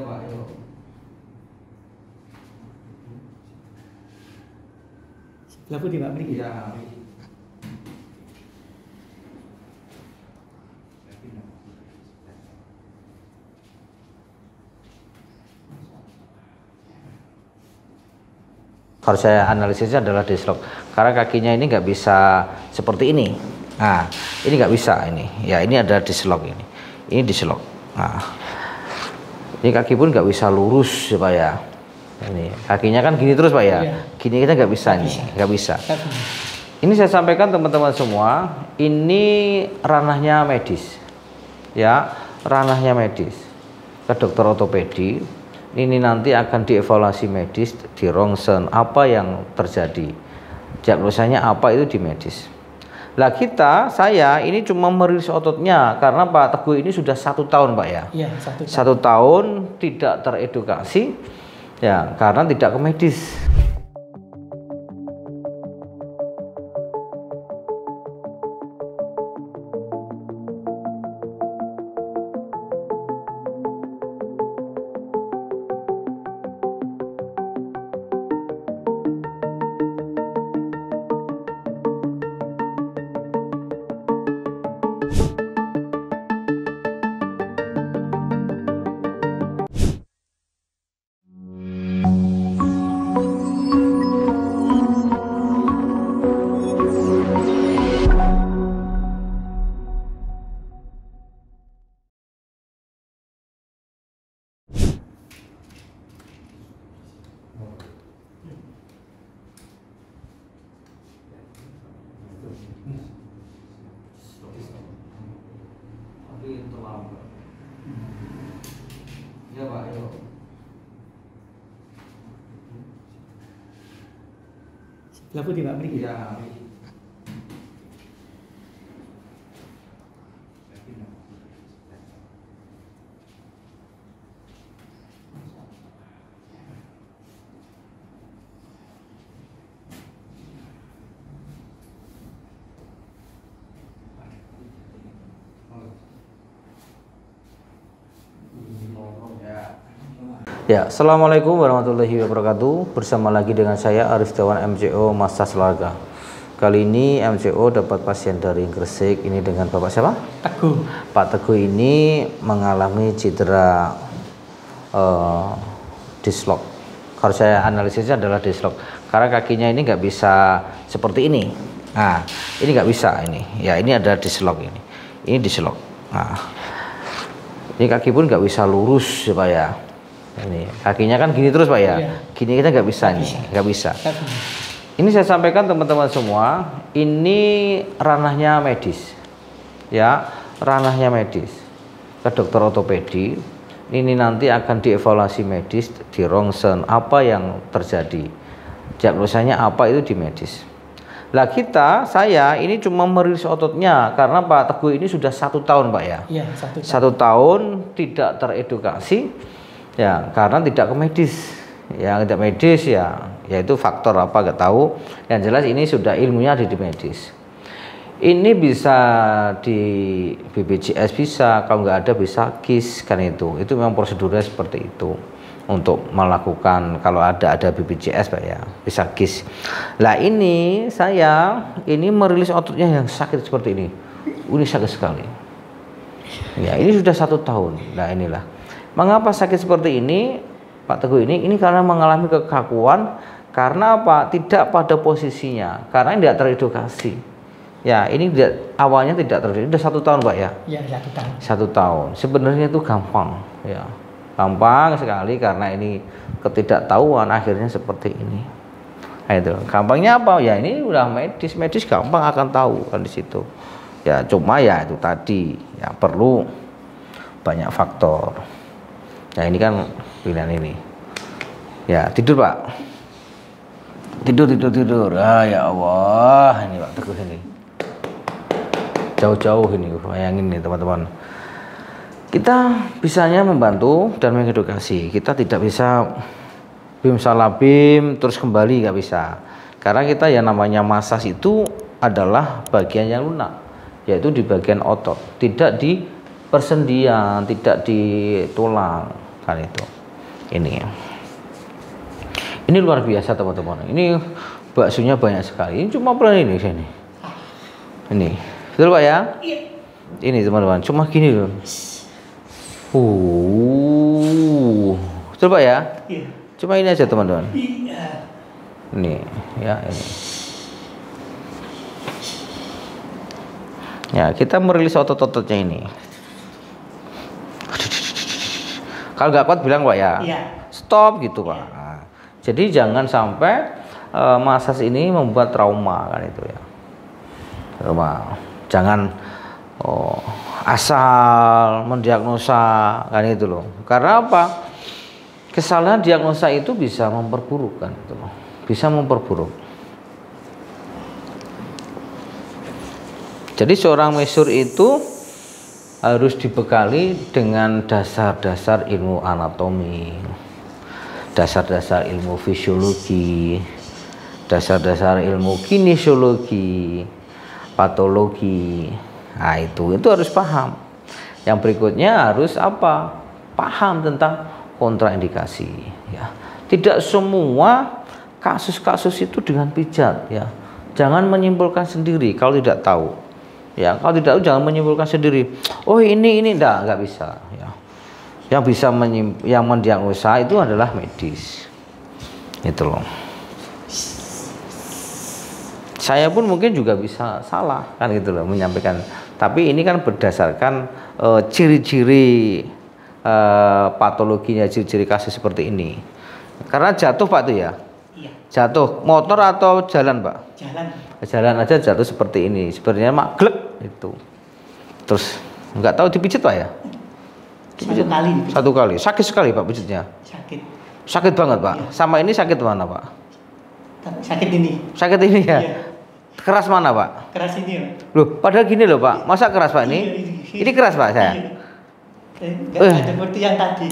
Pak, yuk. Sebelah putih Pak, beri. Iya. Harus saya analisisnya adalah deadlock karena kakinya ini nggak bisa seperti ini. Nah, ini nggak bisa ini. Ya, ini ada deadlock ini. Ini deadlock. Nah, ini kaki pun nggak bisa lurus ya Pak ya. Ini kakinya kan gini terus Pak ya. Iya. Gini kita nggak bisa nih, nggak bisa. Ini saya sampaikan teman-teman semua, ini ranahnya medis, ya, ranahnya medis. Ke dokter ortopedi, ini nanti akan dievaluasi medis, di rongsen apa yang terjadi, diagnosanya apa itu di medis. Lah saya ini cuma merilis ototnya karena Pak Teguh ini sudah 1 tahun Pak ya. Iya, 1 tahun tidak teredukasi, ya karena tidak ke medis. Iya Pak, yuk. Sebelah putih Pak, beri. Iya. Ya, assalamualaikum warahmatullahi wabarakatuh. Bersama lagi dengan saya Arif Setiawan MCO Massas Larga. Kali ini MCO dapat pasien dari Gresik. Ini dengan Bapak siapa? Teguh. Pak Teguh ini mengalami cedera dislok. Harus saya analisisnya adalah dislok karena kakinya ini nggak bisa seperti ini. Nah, ini nggak bisa ini. Ya, ini ada dislok ini. Ini dislok. Nah, ini kaki pun nggak bisa lurus ya Pak ya. Ini kakinya kan gini terus Pak ya. Iya. Gini kita nggak bisa nih, nggak bisa. Ini saya sampaikan teman-teman semua, ini ranahnya medis, ya, ranahnya medis. Ke dokter ortopedi, ini nanti akan dievaluasi medis, di rongsen apa yang terjadi, diagnosanya apa itu di medis. Lah saya ini cuma merilis ototnya karena Pak Teguh ini sudah 1 tahun Pak ya. Iya, 1 tahun tidak teredukasi, ya karena tidak ke medis. Ya tidak medis ya itu faktor apa nggak tahu, yang jelas ini sudah ilmunya ada di medis. Ini bisa di BPJS bisa, kalau nggak ada bisa KIS kan, itu memang prosedurnya seperti itu untuk melakukan. Kalau ada BPJS Pak ya bisa KIS. Lah ini saya ini merilis ototnya yang sakit seperti ini sakit sekali ya, ini sudah 1 tahun. Nah inilah mengapa sakit seperti ini Pak Teguh ini karena mengalami kekakuan karena apa? Tidak pada posisinya, karena tidak teredukasi. Ya ini awalnya tidak teredukasi. Sudah 1 tahun Pak ya? Iya, 1 tahun. 1 tahun. Sebenarnya itu gampang, ya gampang sekali karena ini ketidaktahuan akhirnya seperti ini. Nah, itu gampangnya apa? Ya ini udah medis gampang akan tahu kan di situ. Ya cuma ya itu tadi ya perlu banyak faktor. Nah ini kan pilihan ini. Ya tidur Pak. Tidur. Ah ya Allah, ini Pak Teguh ini. Jauh-jauh ini, bayangin nih teman-teman. Kita bisanya membantu dan mengedukasi. Kita tidak bisa bim salah bim terus kembali, nggak bisa. Karena kita ya namanya massas itu adalah bagian yang lunak, yaitu di bagian otot, tidak di persendian, tidak di tulang. kan itu. Ini luar biasa teman-teman. Ini baksonya banyak sekali. Ini cuma pelan ini sini. Ini, betul Pak ya? Iya. Ini teman-teman, cuma gini loh. Betul Pak ya? Iya. Cuma ini aja teman-teman. Iya. Ini, ya ini. Ya, kita merilis otot-ototnya ini. Kalau nggak kuat bilang Pak ya. Iya. Stop gitu Pak. Nah, jadi jangan sampai masas ini membuat trauma kan itu ya. Trauma. Jangan asal mendiagnosa kan itu loh. Karena apa? Kesalahan diagnosa itu bisa memperburuk kan itu loh. Bisa memperburuk. Jadi seorang mesur itu harus dibekali dengan dasar-dasar ilmu anatomi, dasar-dasar ilmu fisiologi, dasar-dasar ilmu kinesiologi, patologi. Nah, itu harus paham. Yang berikutnya harus apa? Paham tentang kontraindikasi ya. Tidak semua kasus-kasus itu dengan pijat ya. Jangan menyimpulkan sendiri kalau tidak tahu. Ya, kalau tidak tahu jangan menyimpulkan sendiri. Oh, ini enggak bisa ya. Yang bisa yang mendiagnosa itu adalah medis. Itu loh. Saya pun mungkin juga bisa salah kan gitu loh menyampaikan. Tapi ini kan berdasarkan ciri-ciri patologinya, ciri-ciri kasus seperti ini. Karena jatuh Pak tuh ya. Iya. Jatuh motor atau jalan Pak? Jalan. Jalan aja jatuh seperti ini. Sebenarnya mak glek itu. Terus nggak tahu dipijit Pak ya? Dipijit. Satu kali. Sakit sekali Pak pijitnya. Sakit. Sakit banget Pak. Iya. Sama ini sakit mana Pak? Sakit ini. Sakit ini ya. Iya. Keras mana Pak? Keras ini. Loh, padahal gini loh Pak. Masa keras Pak ini? Ini keras Pak saya. Enggak ada seperti yang tadi.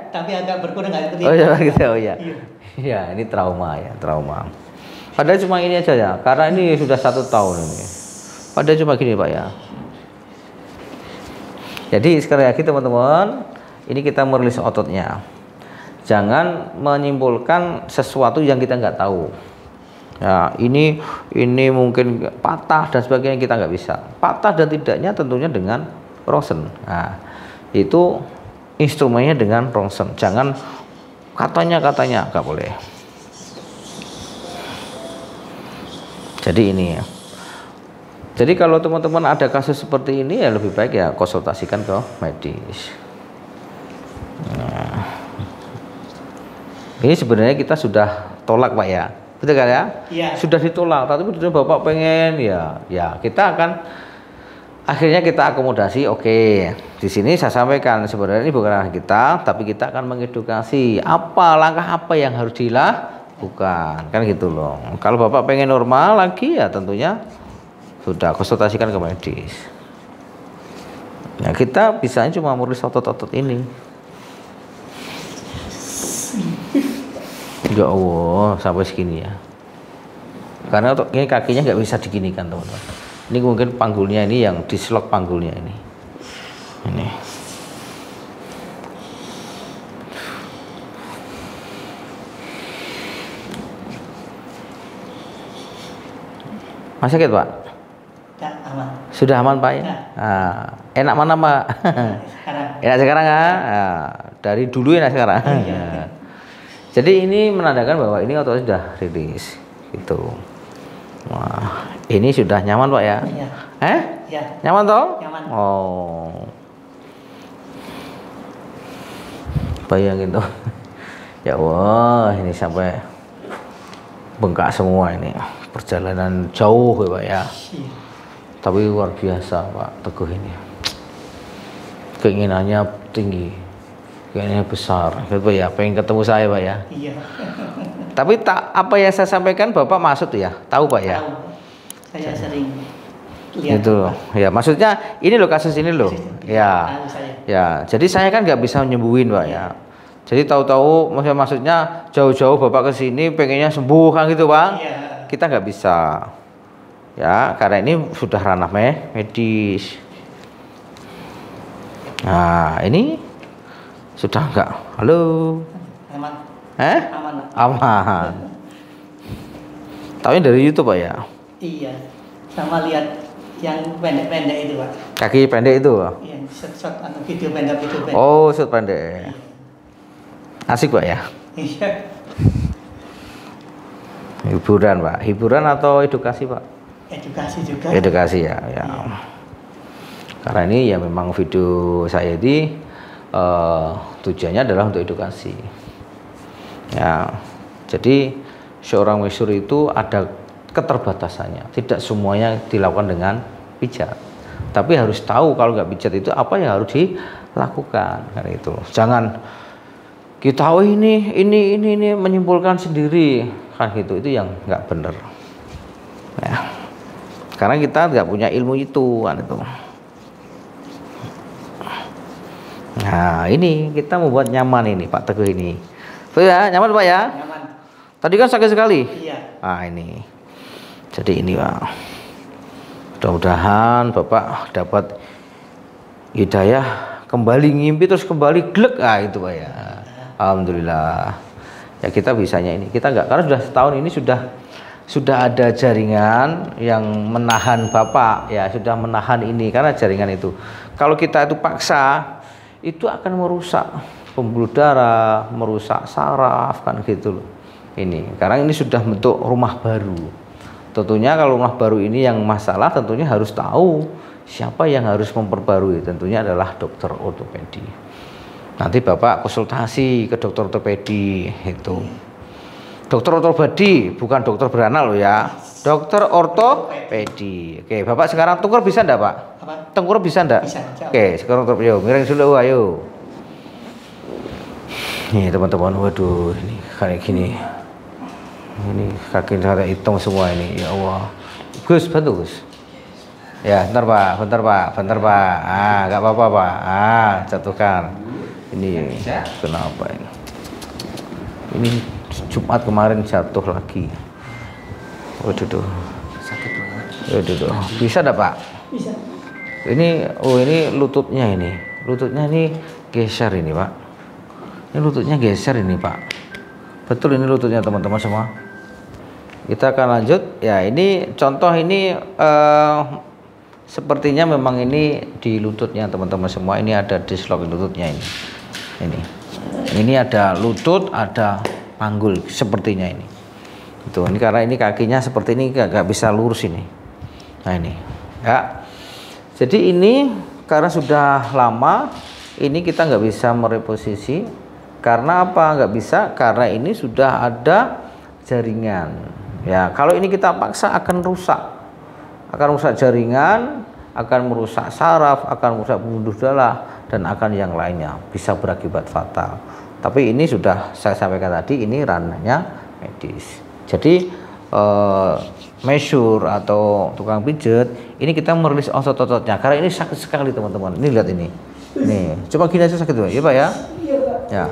Tapi agak berkurang nggak seperti. Oh ya gitu. Oh ya. Iya. Ya ini trauma ya, trauma. Padahal cuma ini aja ya, karena ini sudah 1 tahun ini. Padahal cuma gini Pak ya. Jadi sekali lagi teman-teman, ini kita merilis ototnya. Jangan menyimpulkan sesuatu yang kita nggak tahu. Ya, ini mungkin patah dan sebagainya kita nggak bisa. Patah dan tidaknya tentunya dengan rongsen. Nah, itu instrumennya dengan rongsen. Jangan katanya nggak boleh. Jadi ini ya. Jadi kalau teman-teman ada kasus seperti ini ya lebih baik ya konsultasikan ke medis. Nah, ini sebenarnya kita sudah tolak Pak ya, betul kan ya? Iya. Sudah ditolak, tapi Bapak pengen ya kita akan akhirnya kita akomodasi. Oke, di sini saya sampaikan sebenarnya ini bukan ranah kita, tapi kita akan mengedukasi langkah apa yang harus dilakukan, kan gitu loh. Kalau Bapak pengen normal lagi ya tentunya sudah konsultasikan ke medis. Nah, kita bisanya cuma merilis otot-otot ini. Ya Allah, sampai segini ya. Karena untuk ini kakinya nggak bisa diginikan teman-teman. Ini mungkin panggulnya ini yang dislok panggulnya ini. Ini. Masih sakit Pak? Ya, aman. Sudah aman Pak ya? Ya. Nah, enak mana Pak? Sekarang. Enak sekarang ya? Nah, dari dulu enak sekarang. Iya. Jadi ini menandakan bahwa ini ototnya sudah rilis gitu. Wah, ini sudah nyaman Pak ya? Iya. Ya. Nyaman toh? Nyaman. Oh. Bayangin tuh. Ya Allah, ini sampai bengkak semua ini. Perjalanan jauh ya Pak ya. Iya. Tapi luar biasa Pak Teguh ini. Keinginannya tinggi. Keinginannya besar. Gitu ya, pengen ketemu saya Pak ya. Iya. Tapi apa yang saya sampaikan Bapak masuk ya? Tahu Pak ya? Tahu. Saya sering lihat. Itu loh. Ya, maksudnya ini loh kasus ini loh. Ya. Tahu saya. Ya, jadi saya kan nggak bisa nyembuhin Pak ya. Jadi tahu-tahu maksudnya jauh-jauh Bapak ke sini pengennya sembuh kan gitu Pak. Iya. Kita nggak bisa. Ya, karena ini sudah ranah medis. Nah, ini Sudah enggak? Halo. Aman. Aman. Pak. Aman. Tahu dari YouTube Pak ya? Iya. Sama lihat yang pendek-pendek itu Pak. Kaki pendek itu? Yang short atau video pendek. Oh, short pendek. Asik Pak ya? Iya. Hiburan Pak. Hiburan atau edukasi Pak? Edukasi juga. Edukasi ya. Iya. Karena ini ya memang video saya ini tujuannya adalah untuk edukasi. Ya, jadi seorang masyhur itu ada keterbatasannya. Tidak semuanya dilakukan dengan pijat. Tapi harus tahu kalau nggak pijat itu apa yang harus dilakukan. Kan itu. Jangan kita ini menyimpulkan sendiri kan gitu. Itu yang nggak benar. Ya. Karena kita nggak punya ilmu itu kan itu. Nah, ini kita membuat nyaman ini Pak Teguh ini. Betul ya, nyaman Pak ya? Nyaman. Tadi kan sakit sekali. Iya. Nah, ini. Jadi ini Pak. Mudah-mudahan Bapak dapat hidayah, kembali ngimpi terus kembali glek. Ah itu Pak ya. Alhamdulillah. Ya kita bisanya ini. Kita enggak, karena sudah setahun ini sudah ada jaringan yang menahan Bapak ya, sudah menahan ini karena jaringan itu. Kalau kita itu paksa, itu akan merusak pembuluh darah, merusak saraf kan gitu loh. Ini karena ini sudah bentuk rumah baru. Tentunya kalau rumah baru ini yang masalah tentunya harus tahu siapa yang harus memperbarui. Tentunya adalah dokter ortopedi. Nanti Bapak konsultasi ke dokter ortopedi itu. Dokter ortopedi bukan dokter beranak loh ya. Dokter ortopedi. Oke, Bapak sekarang tungkur bisa enggak, Pak? Apa? Tengkur bisa enggak? Bisa. Oke, sekarang yuk, miring dulu ayo. Nih teman-teman, waduh ini kayak gini. Ini kaki saya hitam semua ini. Ya Allah. Gus, bantu Gus. Ya, bentar Pak. Ah, enggak apa-apa Pak. Ah, jatuhkan. Ini kenapa ini? Ini Jumat kemarin jatuh lagi. Waduh tuh. Sakit banget. Waduh. Bisa enggak Pak? Bisa. Ini lututnya ini. Lututnya ini geser ini, Pak. Ini lututnya geser ini, Pak. Betul ini lututnya teman-teman semua. Kita akan lanjut. Ya, ini contoh ini sepertinya memang ini di lututnya teman-teman semua. Ini ada dislok lututnya ini. Ini ada lutut, ada panggul sepertinya ini. Itu ini karena ini kakinya seperti ini nggak bisa lurus ini. Nah ini, ya. Jadi ini karena sudah lama, ini kita nggak bisa mereposisi. Karena apa? Nggak bisa karena ini sudah ada jaringan. Ya, kalau ini kita paksa akan rusak jaringan, akan merusak saraf, akan merusak pembuluh darah, dan akan yang lainnya bisa berakibat fatal. Tapi ini sudah saya sampaikan tadi, ini ranahnya medis. Jadi masyhur atau tukang pijat ini kita merilis otot-ototnya karena ini sakit sekali teman-teman. Ini lihat ini. Nih, coba gini aja sakit tuh, ya Pak ya? Ya.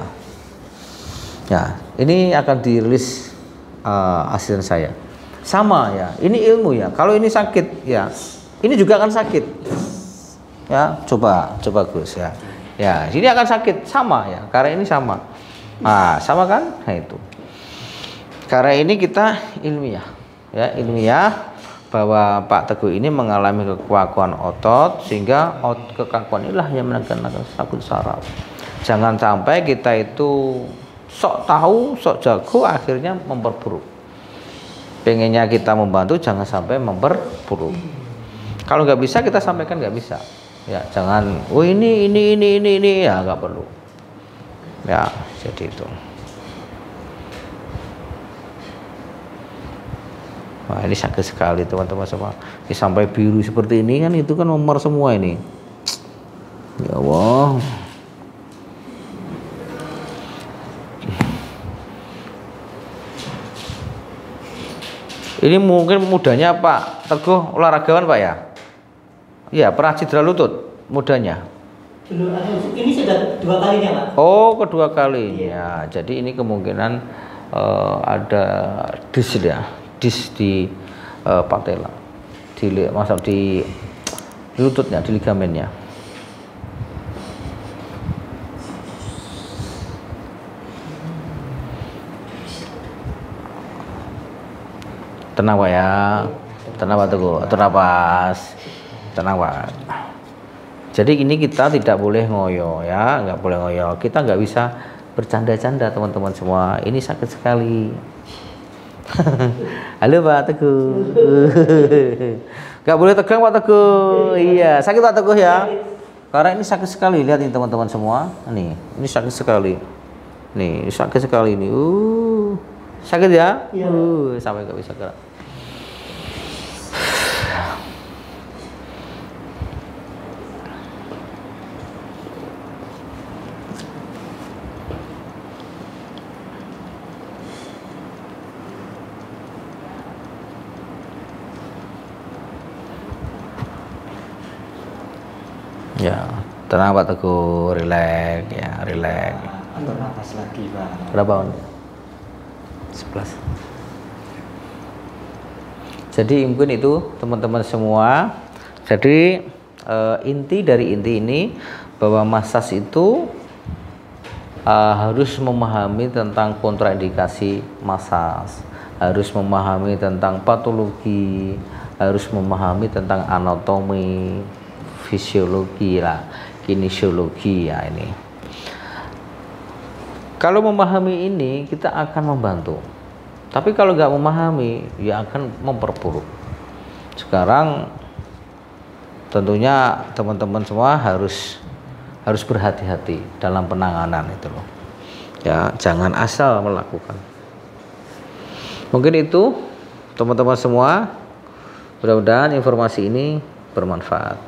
Ya, ini akan dirilis hasil saya. Sama ya, ini ilmu ya. Kalau ini sakit ya, ini juga akan sakit. Ya, coba Gus ya. Ya, ini akan sakit sama ya, karena ini sama. Nah, sama kan? Nah itu. Karena ini kita ilmiah, ya ilmiah bahwa Pak Teguh ini mengalami kekakuan otot sehingga kekakuan inilah yang mengakibatkan sakit saraf. Jangan sampai kita itu sok tahu, sok jago akhirnya memperburuk. Pengennya kita membantu jangan sampai memperburuk. Kalau nggak bisa kita sampaikan nggak bisa. Ya jangan, oh ini ya nggak perlu. Ya jadi itu. Wah ini sakit sekali teman-teman semua. Ini sampai biru seperti ini kan itu kan memar semua ini. Ya Allah. Ini mungkin mudanya Pak Teguh olahragawan Pak ya? Iya pernah cedera lutut mudanya. Ini sudah 2 kalinya Pak. Oh kedua kalinya. Jadi ini kemungkinan ada dis ya. Dis di patella, masuk di lututnya, di ligamennya. Tenang Pak ya. Tenang Pak Teguh. Atur napas. Tenang Pak. Jadi ini kita tidak boleh ngoyo ya, nggak boleh ngoyo. Kita nggak bisa bercanda-canda teman-teman semua. Ini sakit sekali. Halo Pak Teguh. Nggak boleh tegang Pak Teguh. Iya, sakit Pak Teguh ya. Karena ini sakit sekali. Lihat ini teman-teman semua. Nih, ini sakit sekali. Nih, sakit sekali ini. Sakit ya? Iya. Sampai nggak bisa gerak. Ya, tenang Pak Teguh, relax ya, relax. Atur nafas lagi Pak. Berapa menit? 11. Jadi mungkin itu teman-teman semua. Jadi inti dari inti ini bahwa massage itu harus memahami tentang kontraindikasi massage, harus memahami tentang patologi, harus memahami tentang anatomi, fisiologi lah, kinesiologi ya ini. Kalau memahami ini kita akan membantu. Tapi kalau nggak memahami ya akan memperburuk. Sekarang tentunya teman-teman semua harus berhati-hati dalam penanganan itu loh. Ya, jangan asal melakukan. Mungkin itu teman-teman semua. Mudah-mudahan informasi ini bermanfaat.